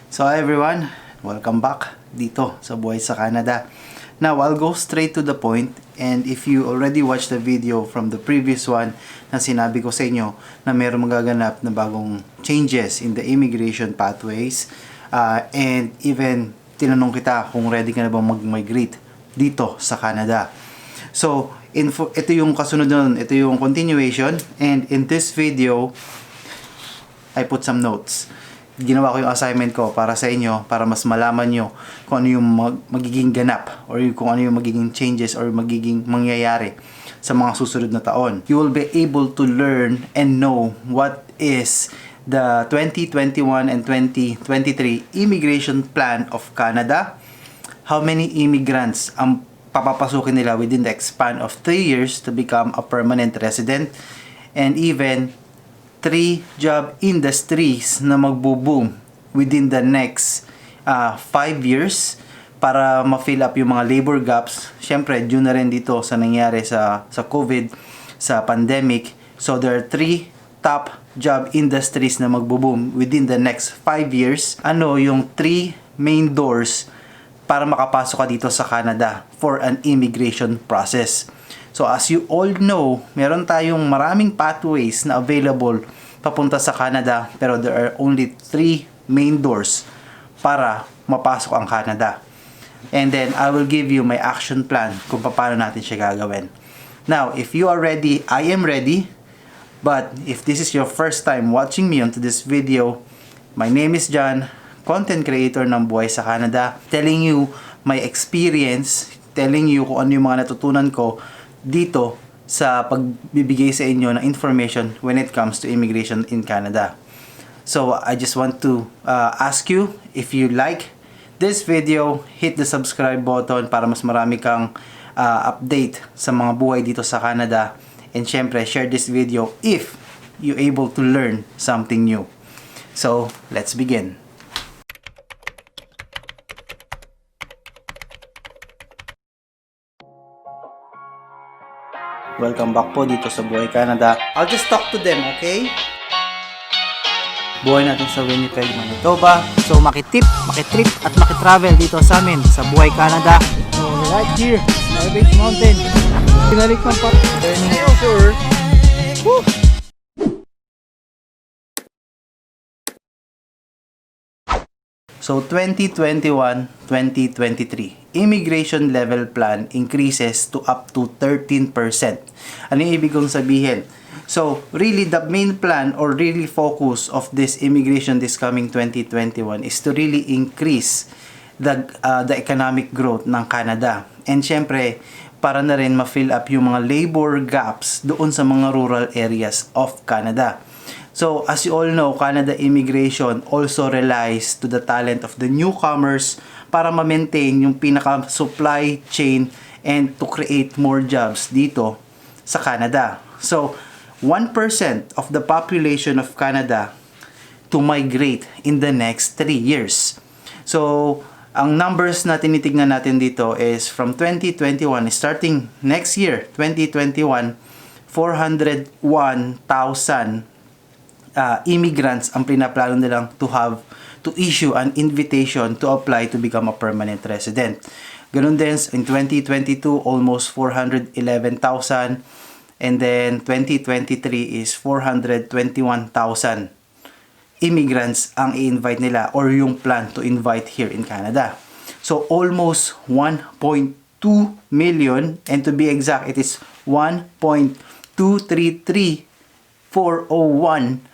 So hi everyone, welcome back dito sa Buhay sa Canada. Now, I'll go straight to the point, and if you already watched the video from the previous one na sinabi ko sa inyo na mayroong magaganap na bagong changes in the immigration pathways, and even tinanong kita kung ready ka na bang mag-migrate dito sa Canada. So, ito yung kasunod nun, ito yung continuation, and in this video, I put some notes. Ginawa ko yung assignment ko para sa inyo, para mas malaman nyo kung ano yung magiging ganap or kung ano yung magiging changes or magiging mangyayari sa mga susunod na taon. You will be able to learn and know what is the 2021 and 2023 immigration plan of Canada, how many immigrants ang papapasukin nila within the span of 3 years to become a permanent resident, and even 3 job industries na magbo-boom within the next 5 years para ma-fill up yung mga labor gaps. Syempre, due na rin dito sa nangyari sa COVID, sa pandemic. So, there are 3 top job industries na magbo-boom within the next 5 years. Ano yung 3 main doors para makapasok ka dito sa Canada for an immigration process? So as you all know, meron tayong maraming pathways na available papunta sa Canada, pero there are only 3 main doors para mapasok ang Canada. And then I will give you my action plan kung paano natin siya gagawin. Now, if you are ready, I am ready. But if this is your first time watching me onto this video, my name is John, content creator ng Buhay sa Canada, telling you my experience, telling you kung ano yung mga natutunan ko dito sa pagbibigay sa inyo ng information when it comes to immigration in Canada. So I just want to ask you, if you like this video, hit the subscribe button para mas marami kang update sa mga buhay dito sa Canada. And syempre, share this video if you able to learn something new. So let's begin. Welcome back po dito sa Buhay Canada. I'll just talk to them, okay? Buhay natin sa Winnipeg, Manitoba. So makitrip at makitravel dito sa amin sa Buhay Canada. So right here, Norwich Mountain. Pinalik man pa. Turning over. Woo! So 2021-2023, immigration level plan increases to up to 13%. Ano yung ibig kong sabihin? So really the main plan or really focus of this immigration this coming 2021 is to really increase the economic growth ng Canada. And syempre, para na rin ma-fill up yung mga labor gaps doon sa mga rural areas of Canada. So, as you all know, Canada immigration also relies to the talent of the newcomers para ma-maintain yung pinaka-supply chain and to create more jobs dito sa Canada. So, 1% of the population of Canada to migrate in the next 3 years. So, ang numbers na tinitignan natin dito is from 2021, starting next year, 2021, 401,000 immigrants ang pinaplano nilang to issue an invitation to apply to become a permanent resident. Ganun din in 2022, almost 411,000, and then 2023 is 421,000 immigrants ang i-invite nila or yung plan to invite here in Canada. So almost 1.2 million, and to be exact, it is 1.233401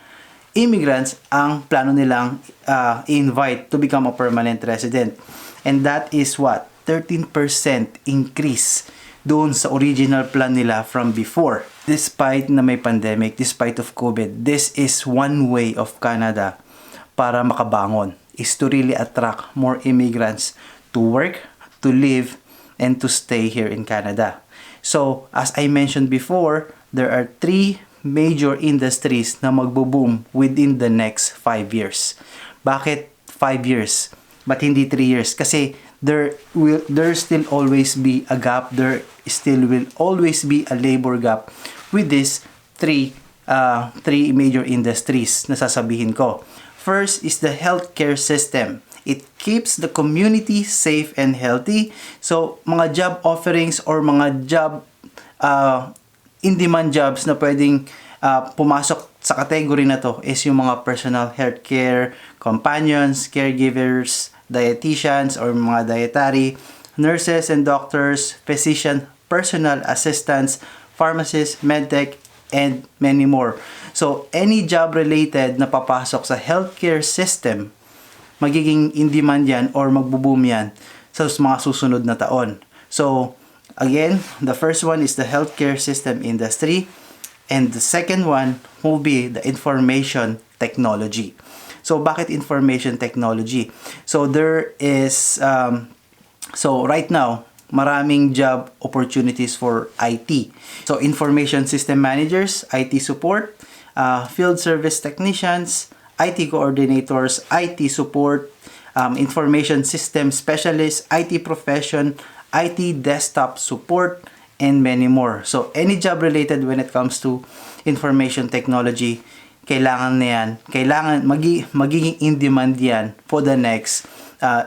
immigrants ang plano nilang invite to become a permanent resident. And that is what? 13% increase doon sa original plan nila from before. Despite na may pandemic, despite of COVID, this is one way of Canada para makabangon, is to really attract more immigrants to work, to live, and to stay here in Canada. So, as I mentioned before, there are 3 major industries na magbo-boom within the next 5 years. Bakit 5 years? But hindi 3 years? Kasi there still always be a gap. There still will always be a labor gap with these 3 major industries na sasabihin ko. First is the healthcare system. It keeps the community safe and healthy. So, mga job offerings or mga job in-demand jobs na pwedeng pumasok sa category na to is yung mga personal healthcare companions, caregivers, dietitians or mga dietary, nurses and doctors, physician, personal assistants, pharmacists, medtech, and many more. So, any job related na papasok sa healthcare system, magiging in-demand yan or magbo-boom yan sa mga susunod na taon. So, again, the first one is the healthcare system industry, and the second one will be the information technology. So, bakit information technology? So, there is, so right now, maraming job opportunities for IT. So, information system managers, IT support, field service technicians, IT coordinators, IT support, information system specialists, IT profession, IT desktop support, and many more. So, any job related when it comes to information technology, kailangan na yan. Kailangan, magiging in-demand yan for the next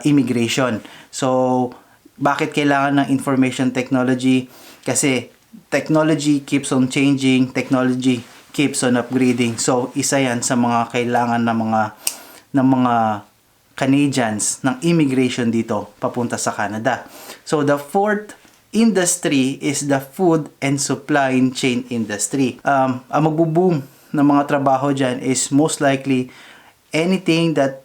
immigration. So, bakit kailangan ng information technology? Kasi technology keeps on changing, technology keeps on upgrading. So, isa yan sa mga kailangan ng mga Canadians ng immigration dito papunta sa Canada. So, the fourth industry is the food and supply chain industry. Ang magbo-boom ng mga trabaho dyan is most likely anything that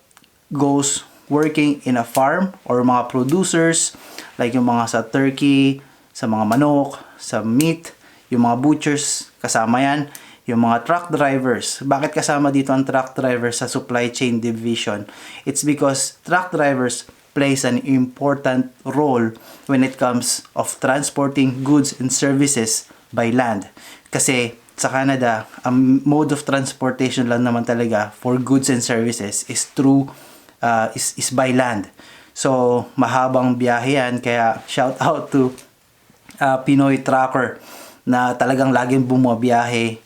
goes working in a farm or mga producers like yung mga sa turkey, sa mga manok, sa meat, yung mga butchers, kasama yan. Yung mga truck drivers. Bakit kasama dito ang truck drivers sa supply chain division? It's because truck drivers plays an important role when it comes of transporting goods and services by land. Kasi sa Canada, ang mode of transportation lang naman talaga for goods and services is through is by land. So, mahabang biyahe yan. Kaya, shout out to Pinoy trucker na talagang laging bumabiyahe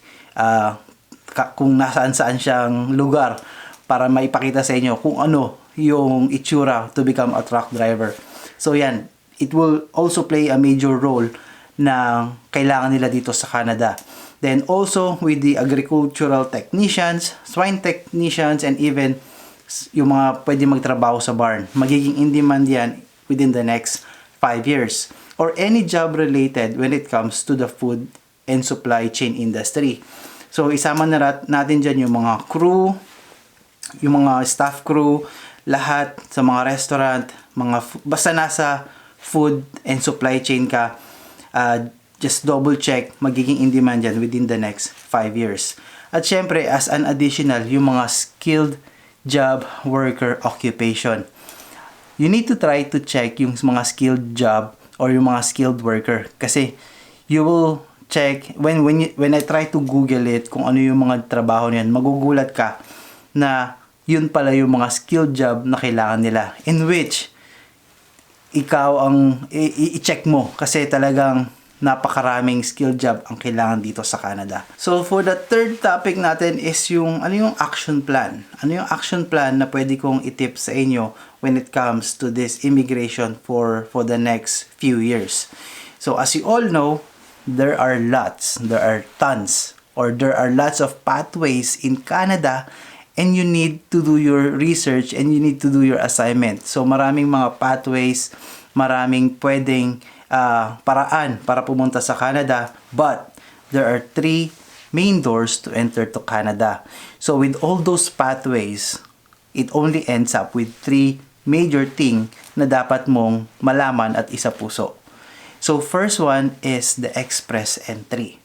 kung nasaan-saan siyang lugar para maipakita sa inyo kung ano yung itsura to become a truck driver. So, yan. It will also play a major role na kailangan nila dito sa Canada. Then, also with the agricultural technicians, swine technicians, and even yung mga pwede magtrabaho sa barn. Magiging in-demand yan within the next 5 years. Or any job related when it comes to the food and supply chain industry. So, isama na natin dyan yung mga crew, yung mga staff crew, lahat sa mga restaurant, basta nasa food and supply chain ka, just double check, magiging in-demand yan within the next 5 years. At syempre, as an additional, yung mga skilled job worker occupation. You need to try to check yung mga skilled job or yung mga skilled worker kasi you will check when I try to Google it kung ano yung mga trabaho niyan, magugulat ka na yun pala yung mga skilled job na kailangan nila, in which ikaw ang i-check mo kasi talagang napakaraming skill job ang kailangan dito sa Canada. So, for the third topic natin is yung ano yung action plan. Ano yung action plan na pwede kong itip sa inyo when it comes to this immigration for the next few years. So, as you all know, there are lots of pathways in Canada, and you need to do your research and you need to do your assignment. So, maraming mga pathways, maraming pwedeng paraan para pumunta sa Canada, but there are 3 main doors to enter to Canada. So with all those pathways, it only ends up with 3 major thing na dapat mong malaman at isapuso. So first one is the express entry.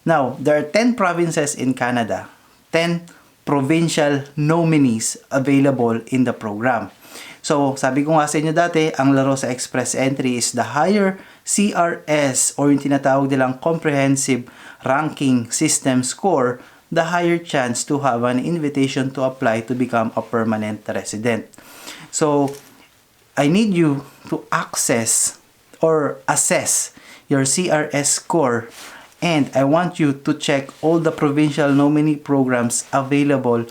Now, there are 10 provinces in Canada, 10 provincial nominees available in the program. So, sabi ko nga sa inyo dati, ang laro sa express entry is the higher CRS or yung tinatawag nilang comprehensive ranking system score, the higher chance to have an invitation to apply to become a permanent resident. So, I need you to access or assess your CRS score, and I want you to check all the provincial nominee programs available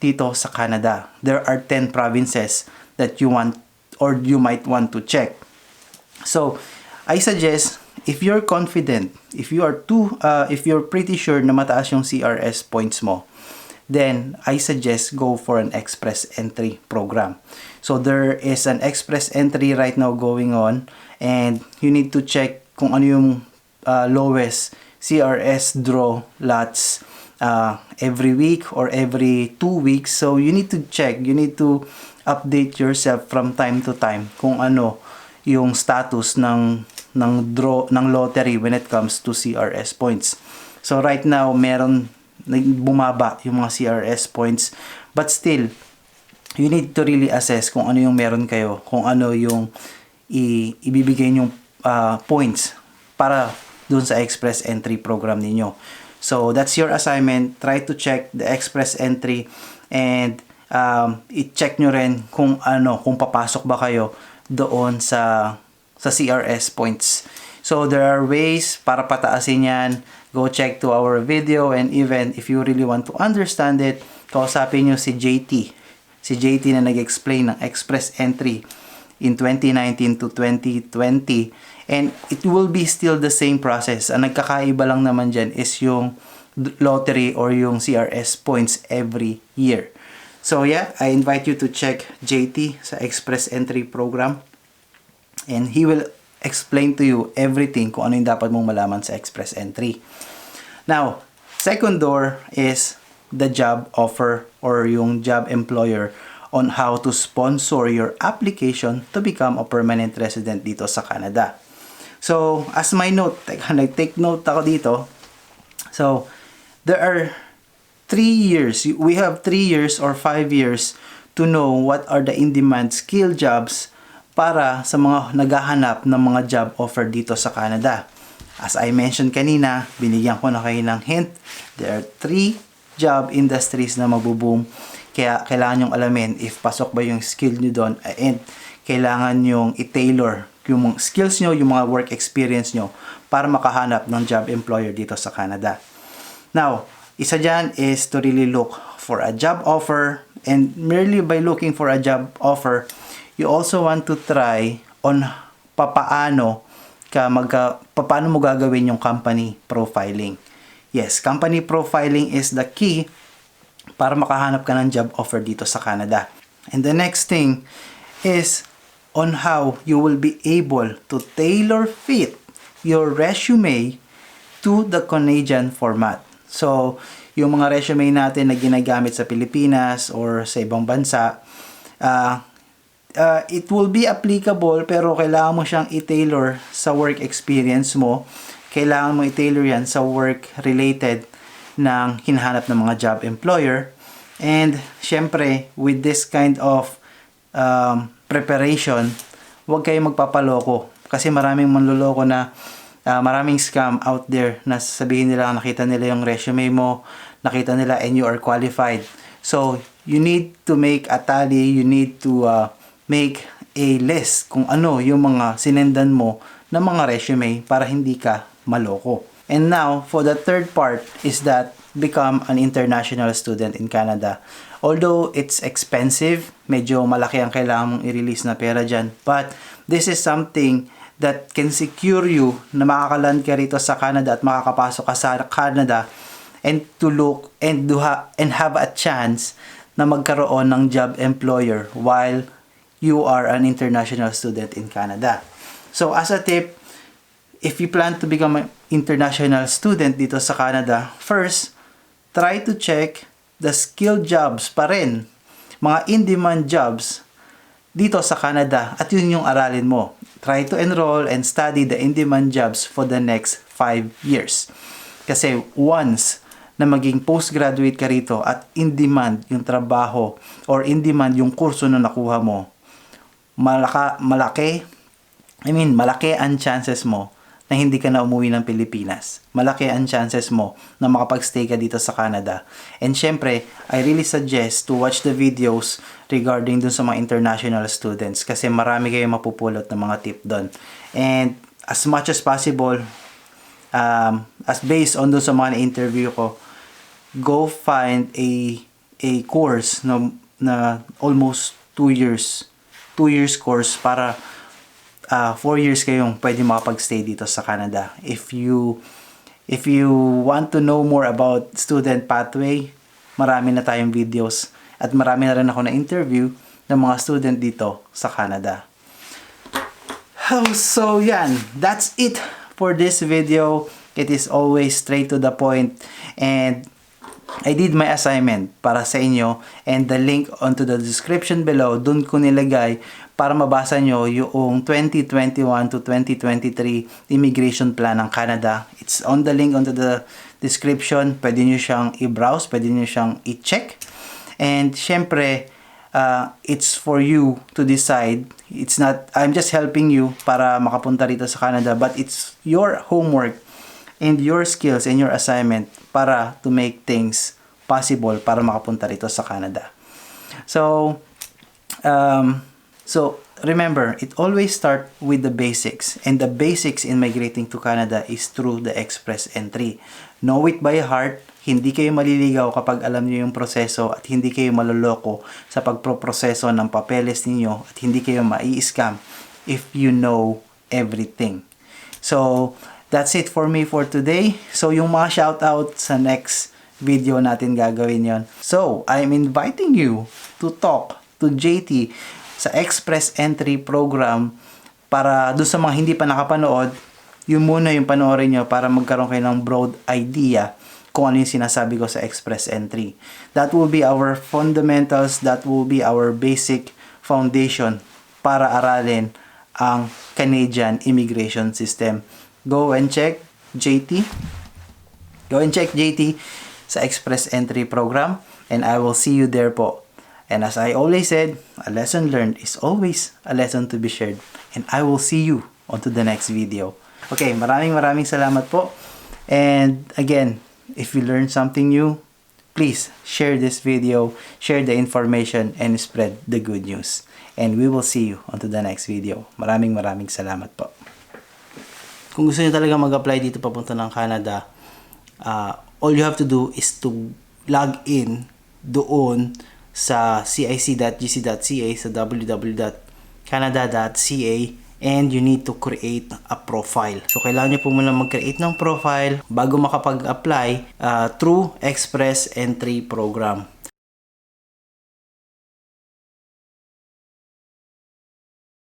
dito sa Canada. There are 10 provinces that you want or you might want to check. So, I suggest if you're confident, if you're pretty sure na mataas yung CRS points mo, then I suggest go for an express entry program. So there is an express entry right now going on, and you need to check kung ano yung lowest CRS draw lots every week or every 2 weeks. So you need to check, you need to update yourself from time to time kung ano yung status ng lottery when it comes to CRS points. So right now meron bumaba yung mga CRS points, but still you need to really assess kung ano yung meron kayo, kung ano yung ibibigay yung points para dun sa express entry program ninyo. So that's your assignment. Try to check the express entry and i-check nyo rin kung papasok ba kayo doon sa CRS points. So there are ways para pataasin yan. Go check to our video, and even if you really want to understand it, kausapin nyo si JT. Si JT na nag-explain ng express entry in 2019 to 2020. And it will be still the same process. Ang nagkakaiba lang naman dyan is yung lottery or yung CRS points every year. So yeah, I invite you to check JT sa express entry program. And he will explain to you everything kung ano yung dapat mong malaman sa express entry. Now, second door is the job offer or yung job employer on how to sponsor your application to become a permanent resident dito sa Canada. So, as my note, nag-take note ako dito. So, there are 3 years. We have 3 years or 5 years to know what are the in-demand skill jobs para sa mga naghahanap ng mga job offer dito sa Canada. As I mentioned kanina, binigyan ko na kayo ng hint. There are 3 job industries na magbo-boom. Kaya kailangan nyong alamin if pasok ba yung skill nyo doon, and kailangan nyong i-tailor yung mga skills nyo, yung mga work experience nyo para makahanap ng job employer dito sa Canada. Now, isa dyan is to really look for a job offer, and merely by looking for a job offer, you also want to try on paano mo gagawin yung company profiling. Yes, company profiling is the key para makahanap ka ng job offer dito sa Canada. And the next thing is on how you will be able to tailor fit your resume to the Canadian format. So, yung mga resume natin na ginagamit sa Pilipinas or sa ibang bansa, it will be applicable, pero kailangan mo siyang i-tailor sa work experience mo. Kailangan mo i-tailor yan sa work related ng hinahanap ng mga job employer. And syempre, with this kind of preparation, huwag kayong magpapaloko. Kasi maraming manloloko na maraming scam out there na sabihin nila, nakita nila yung resume mo, nakita nila and you are qualified. So, you need to make a tally, you need to make a list kung ano yung mga sinendan mo na mga resume para hindi ka maloko. And now, for the third part is that become an international student in Canada. Although it's expensive, medyo malaki ang kailangan mong i-release na pera dyan, but this is something that can secure you na makakaland ka rito sa Canada at makakapasok ka sa Canada and to look and have a chance na magkaroon ng job employer while you are an international student in Canada. So as a tip, if you plan to become an international student dito sa Canada, first, try to check the skill jobs pa rin, mga in-demand jobs dito sa Canada, at yun yung aralin mo. Try to enroll and study the in-demand jobs for the next 5 years. Kasi once na maging postgraduate ka rito at in-demand yung trabaho or in-demand yung kurso na nakuha mo, malaki ang chances mo na hindi ka na umuwi ng Pilipinas. Malaki ang chances mo na makapag-stay ka dito sa Canada. And syempre, I really suggest to watch the videos regarding dun sa mga international students kasi marami kayong mapupulot ng mga tip dun. And as much as possible, as based on dun sa mga interview ko, go find a a course na almost 2 years. 2 years course para 4 years kayong pwede makapag-stay dito sa Canada. If you want to know more about student pathway, marami na tayong videos at marami na rin ako na interview ng mga student dito sa Canada. So yan, that's it for this video. It is always straight to the point, and I did my assignment para sa inyo, and the link onto the description below, dun ko nilagay para mabasa nyo yung 2021 to 2023 immigration plan ng Canada. It's on the link onto the description. Pwede nyo siyang i-browse, pwede nyo siyang i-check. And syempre, it's for you to decide. It's not, I'm just helping you para makapunta rito sa Canada, but it's your homework and your skills and your assignment para to make things possible para makapunta rito sa Canada. So remember, it always start with the basics, and the basics in migrating to Canada is through the express entry. Know it by heart. Hindi kayo maliligaw kapag alam niyo yung proseso, at hindi kayo maloloko sa pagproproseso ng papeles ninyo, at hindi kayo mai-scam if you know everything. So that's it for me for today. So yung mga shoutout sa next video natin gagawin yon. So I'm inviting you to talk to JT sa Express Entry Program. Para doon sa mga hindi pa nakapanood, yun muna yung panoorin nyo para magkaroon kayo ng broad idea kung ano yung sinasabi ko sa Express Entry. That will be our fundamentals, that will be our basic foundation para aralin ang Canadian immigration system. Go and check JT. Go and check JT sa Express Entry Program, and I will see you there po. And as I always said, a lesson learned is always a lesson to be shared. And I will see you on to the next video. Okay, maraming salamat po. And again, if you learned something new, please share this video, share the information, and spread the good news. And we will see you on to the next video. Maraming salamat po. Kung gusto niyo talaga mag-apply dito papunta ng Canada, all you have to do is to log in doon sa cic.gc.ca, sa www.canada.ca, and you need to create a profile. So kailangan nyo po muna mag-create ng profile bago makapag-apply through Express Entry Program.